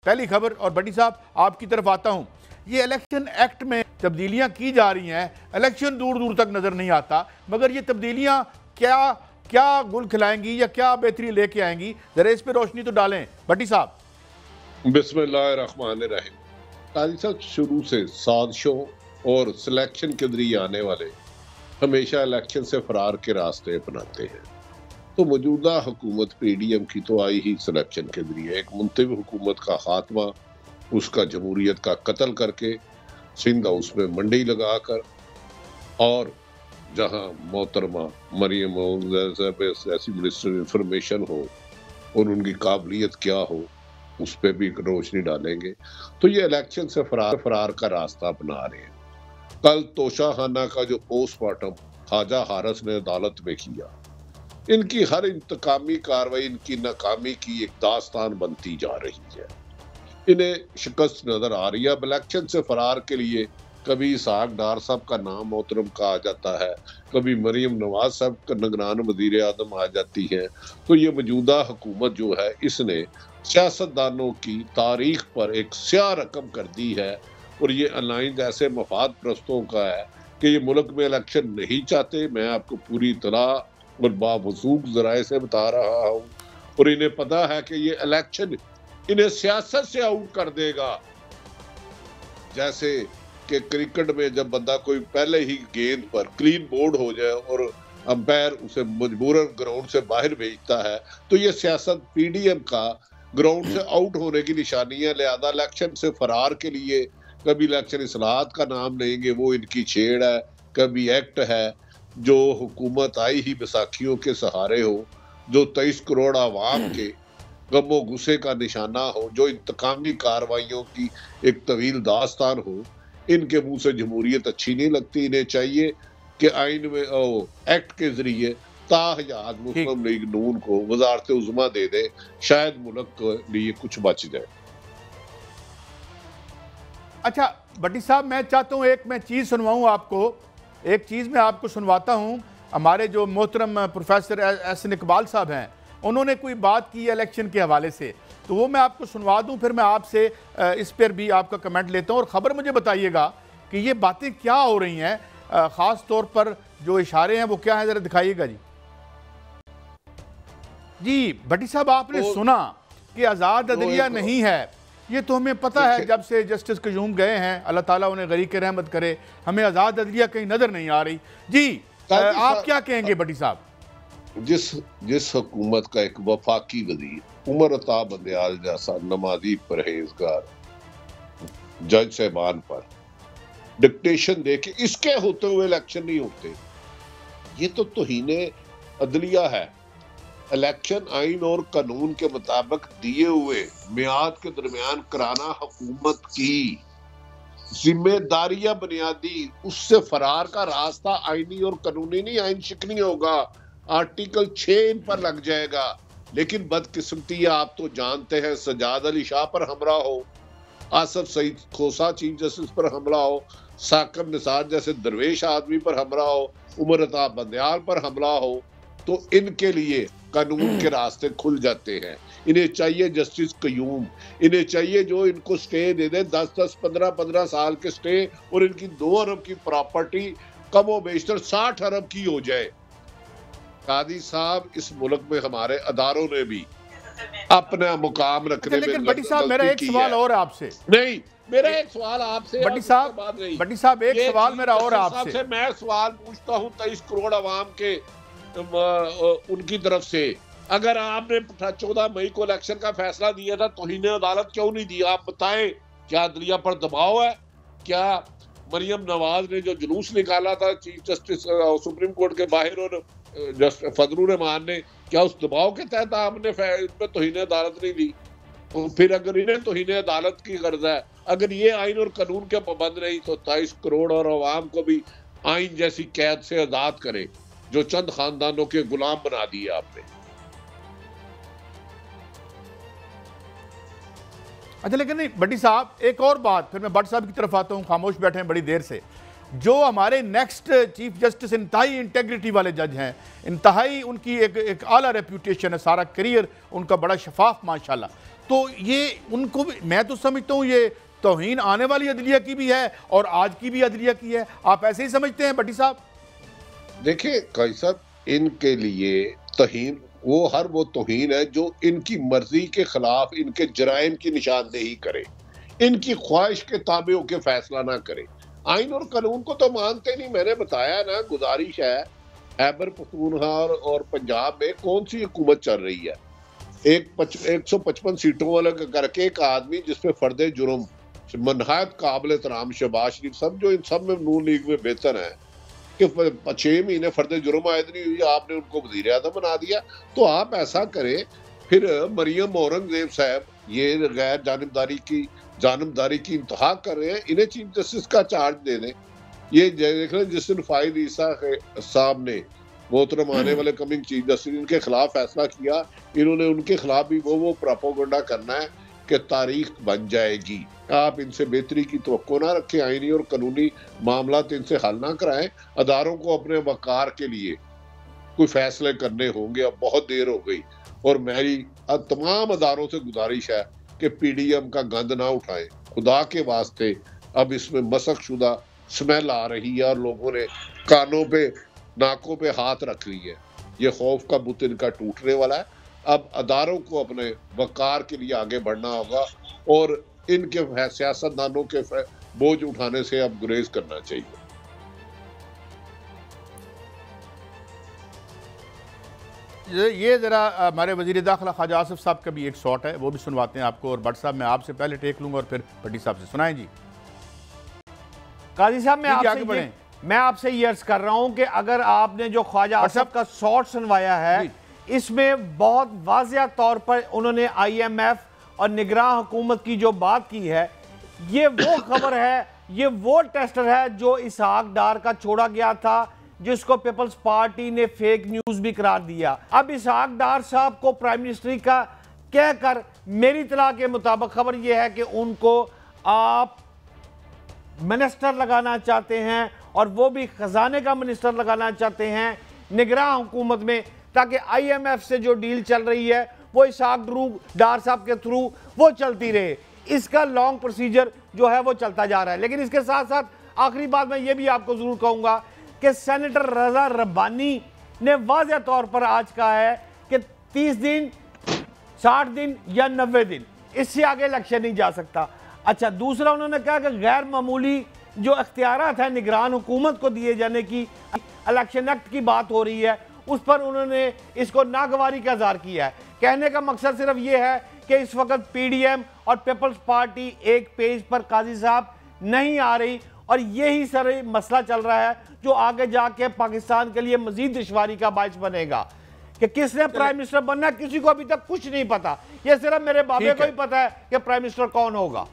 पहली खबर। और भट्टी साहब आपकी तरफ आता हूं, ये इलेक्शन एक्ट में तब्दीलियां की जा रही हैं, इलेक्शन दूर दूर तक नजर नहीं आता, मगर ये तब्दीलियां क्या क्या गुल खिलाएंगी या क्या बेहतरी लेके आएंगी, जरा इस पे रोशनी तो डालें भट्टी साहब। बिस्मिल्लाहिर्रहमानिर्रहीम। काजी साहब, शुरू से साजिशों और सिलेक्शन के जरिए आने वाले हमेशा इलेक्शन से फरार के रास्ते अपनाते हैं। तो मौजूदा हुकूमत पीडीएम की तो आई ही सिलेक्शन के जरिए, एक मुंतवी हुकूमत का खात्मा, उसका जमहूरियत का कत्ल करके सिंध हाउस में मंडी लगाकर, और जहां मोहतरमा मरियम ऐसी मिनिस्टर इंफॉर्मेशन हो और उनकी काबिलियत क्या हो उस पर भी रोशनी डालेंगे। तो ये इलेक्शन से फरार का रास्ता अपना रहे हैं। कल तोशाखाना का जो पोस्टमार्टम ख्वाजा हारस ने अदालत में किया, इनकी हर इंतकामी कार्रवाई इनकी नाकामी की एक दास्तान बनती जा रही है। इन्हें शिकस्त नजर आ रही है। अब इलेक्शन से फरार के लिए कभी इसहाक डार साहब का नाम मोहतरम का आ जाता है, कभी मरियम नवाज साहब का निगरान वजीर आजम आ जाती है। तो ये मौजूदा हुकूमत जो है, इसने सियासतदानों की तारीख पर एक स्याह रकम कर दी है, और ये अलायंस ऐसे मफाद प्रस्तों का है कि ये मुल्क में इलेक्शन नहीं चाहते। मैं आपको पूरी तरह और बावसूख जराए से बता रहा हूँ, और इन्हें पता है कि ये इलेक्शन इन्हें सियासत से आउट कर देगा। जैसे कि क्रिकेट में जब बंदा कोई पहले ही गेंद पर क्लीन बोर्ड हो जाए और अंपायर उसे मजबूरन ग्राउंड से बाहर भेजता है, तो ये सियासत पीडीएम का ग्राउंड से आउट होने की निशानी है। लिहाजा इलेक्शन से फरार के लिए कभी इलेक्शन इस्लाहात का नाम लेंगे, वो इनकी छेड़ है। कभी एक्ट है जो हुकूमत आई ही बैसाखियों के सहारे हो, जो 23 करोड़ आवाम के गमो गुस्से का निशाना हो, जो इंतकामी कार्रवाइयों की एक तवील दास्तान हो। इनके मुंह से जमहूरियत अच्छी नहीं लगती। इन्हें चाहिए कि आइन में एक्ट के जरिए ताहयात मुस्लिम लीग नून को वजारत उज़्मा दे दे, शायद मुल्क के लिए कुछ बच जाए। अच्छा भट्टी साहब, मैं चाहता हूँ एक मैं चीज़ सुनवाऊँ आपको, एक चीज़ मैं आपको सुनवाता हूँ। हमारे जो मोहतरम प्रोफेसर एहसन इकबाल साहब हैं, उन्होंने कोई बात की इलेक्शन के हवाले से, तो वो मैं आपको सुनवा दूं, फिर मैं आपसे इस पर भी आपका कमेंट लेता हूं। और ख़बर मुझे बताइएगा कि ये बातें क्या हो रही हैं, ख़ास तौर पर जो इशारे हैं वो क्या है, ज़रा दिखाइएगा जी। जी भट्टी साहब, आपने सुना कि आज़ाद अदलिया नहीं है, ये तो हमें पता है जब से जस्टिस क़य्यूम गए हैं, अल्लाह ताला उन्हें गरीक रहमत करे, हमें आज़ाद अदलिया कहीं नज़र नहीं आ रही। जी आप क्या कहेंगे भट्टी साहब? जिस हुकूमत का एक वफाकी वजीर उमर अता बंदयाल जैसा नमाजी परहेजगार जज साहबान पर डिक्टेशन दे के इसके होते हुए इलेक्शन नहीं होते, ये तो तौहीने अदलिया है। इलेक्शन आइन और कानून के मुताबिक दिए हुए मियाद के दरमियान कराना हुकूमत की जिम्मेदारियां बुनियादी। उससे फरार का रास्ता आईनी और कानूनी नहीं, आइन शिकनी होगा, आर्टिकल 6 इन पर लग जाएगा। लेकिन बदकिस्मती आप तो जानते हैं, सजाद अली शाह पर हमला हो, आसफ सईद खोसा चीफ जस्टिस पर हमला हो, साकिब निसार जैसे दरवेश आदमी पर हमला हो, उमर अता बंदयाल पर हमला हो, तो इनके लिए कानून के रास्ते खुल जाते हैं। इन्हें चाहिए जस्टिस क़य्यूम, इन्हें चाहिए जो इनको स्टे दे दे, 10-10, 15-15 साल के स्टे, और इनकी 2 अरब की प्रॉपर्टी कमो बेशतर 60 अरब की हो जाए। कादी साहब, इस मुल्क में हमारे अदारों ने भी अपना मुकाम रखने में भट्टी साहब, मेरा एक सवाल और आपसे। नहीं, मेरा एक सवाल आपसे भट्टी साहब एक सवाल मेरा और आपसे। मैं सवाल पूछता हूँ 23 करोड़ आवाम के उनकी तरफ से, अगर आपने 14 मई को इलेक्शन का फैसला दिया था, तौहीन अदालत क्यों नहीं दिया? आप बताएं, क्या अदलिया पर दबाव है? क्या मरियम नवाज ने जो जुलूस निकाला था चीफ जस्टिस सुप्रीम कोर्ट के बाहर, और फजलुर रहमान ने, क्या उस दबाव के तहत आपने इन पर तौहीन अदालत नहीं दी? तो फिर अगर इन्हें तौहीन अदालत की गर्ज है, अगर ये आइन और कानून के पाबंद नहीं, तो 23 करोड़ और अवाम को भी आइन जैसी कैद से आजाद करे जो चंद खानदानों के गुलाम बना दिए आपने। अच्छा, लेकिन नहीं भट्टी साहब, एक और बात, फिर मैं भट्ट साहब की तरफ आता हूँ, खामोश बैठे हैं बड़ी देर से। जो हमारे नेक्स्ट चीफ जस्टिस इंतहाई इंटेग्रिटी वाले जज हैं, इंतहाई उनकी एक आला रेप्यूटेशन है, सारा करियर उनका बड़ा शफाफ माशाल्लाह, तो ये उनको मैं तो समझता हूँ ये तौहीन आने वाली अदलिया की भी है और आज की भी अदलिया की है। आप ऐसे ही समझते हैं भट्टी साहब? देखिए काजी साहब, इनके लिए तौहीन वो तौहीन है जो इनकी मर्जी के खिलाफ इनके जराइम की निशानदेही करे, इनकी ख्वाहिश के ताबे होकर फैसला ना करे। आइन और कानून को तो मानते नहीं। मैंने बताया ना, गुजारिश है, खैबर पख्तूनख्वा और पंजाब में कौन सी हुकूमत चल रही है? 155 सीटों वाला करके एक आदमी जिसपे फर्दे जुर्म नहायत काबिल एहतराम शहबाज शरीफ सब, जो इन सब में नून लीग में बेहतर है, कि 6 महीने फर्दे जुर्म आयद नहीं हुई, आपने उनको वजीर आज़म बना दिया। तो आप ऐसा करें, फिर मरियम औरंगजेब साहब ये गैर जानबदारी की इंतहा कर रहे हैं, इन्हें चीफ जस्टिस का चार्ज दे दें। ये देख रहे जिस दिन फाइल ईसा साहब ने मोहतरम आने वाले कमिंग चीफ जस्टिस इनके खिलाफ फैसला किया, इन्होंने उनके खिलाफ भी वो प्रोपेगेंडा करना है कि तारीख बन जाएगी। आप इनसे बेहतरी की तवक्को ना रखें, आईनी और कानूनी मामला इनसे हल ना कराएं। अदारों को अपने वकार के लिए कोई फैसले करने होंगे, अब बहुत देर हो गई। और मेरी तमाम अदारों से गुजारिश है कि पीडीएम का गंद ना उठाएं, खुदा के वास्ते। अब इसमें मसक शुदा स्मेल आ रही है और लोगों ने कानों पे नाकों पे हाथ रख ली है। ये खौफ का बुत इनका टूटने वाला है। अब अदारों को अपने वकार के लिए आगे बढ़ना होगा और इनके सियासतदानों के बोझ उठाने से अब गुरेज करना चाहिए। ये ज़रा हमारे वज़ीर दाखिला ख्वाजा आसिफ साहब का भी एक शॉट है, वो भी सुनवाते हैं आपको। और भट्ट साहब मैं आपसे पहले टेक लूँगा और फिर भट्टी साहब से सुनाएं जी। काजी साहब मैं आपसे ये अर्ज कर रहा हूं कि अगर आपने जो ख्वाजा आसिफ का शॉट सुनवाया है, इसमें बहुत वाज़िया तौर पर उन्होंने IMF और निगरान हुकूमत की जो बात की है, ये वो खबर है, ये वो टेस्टर है जो इसहाक डार का छोड़ा गया था, जिसको पीपल्स पार्टी ने फेक न्यूज भी करार दिया। अब इसहाक डार साहब को प्राइम मिनिस्ट्री का कहकर मेरी इत्तला के मुताबिक खबर यह है कि उनको आप मिनिस्टर लगाना चाहते हैं और वो भी खजाने का मिनिस्टर लगाना चाहते हैं निगरान हुकूमत में, ताकि IMF से जो डील चल रही है वो इसहाक डार साहब के थ्रू वो चलती रहे। इसका लॉन्ग प्रोसीजर जो है वो चलता जा रहा है। लेकिन इसके साथ साथ आखिरी बात मैं ये भी आपको जरूर कहूंगा कि सेनेटर रजा रब्बानी ने वाज़ेह तौर पर आज कहा है कि 30 दिन, 60 दिन या 90 दिन, इससे आगे इलेक्शन नहीं जा सकता। अच्छा, दूसरा उन्होंने कहा कि गैर मामूली जो अख्तियारात है निगरान हुकूमत को दिए जाने की, इलेक्शन एक्ट की बात हो रही है, उस पर उन्होंने इसको नागवारी का इज़हार किया है। कहने का मकसद सिर्फ ये है कि इस वक्त PDM और पीपल्स पार्टी एक पेज पर काजी साहब नहीं आ रही, और यही सारे मसला चल रहा है जो आगे जाके पाकिस्तान के लिए मजीद दुश्वारी का बायस बनेगा। कि किसने प्राइम मिनिस्टर बनना है किसी को अभी तक कुछ नहीं पता, ये सिर्फ मेरे बाबे को ही पता है कि प्राइम मिनिस्टर कौन होगा।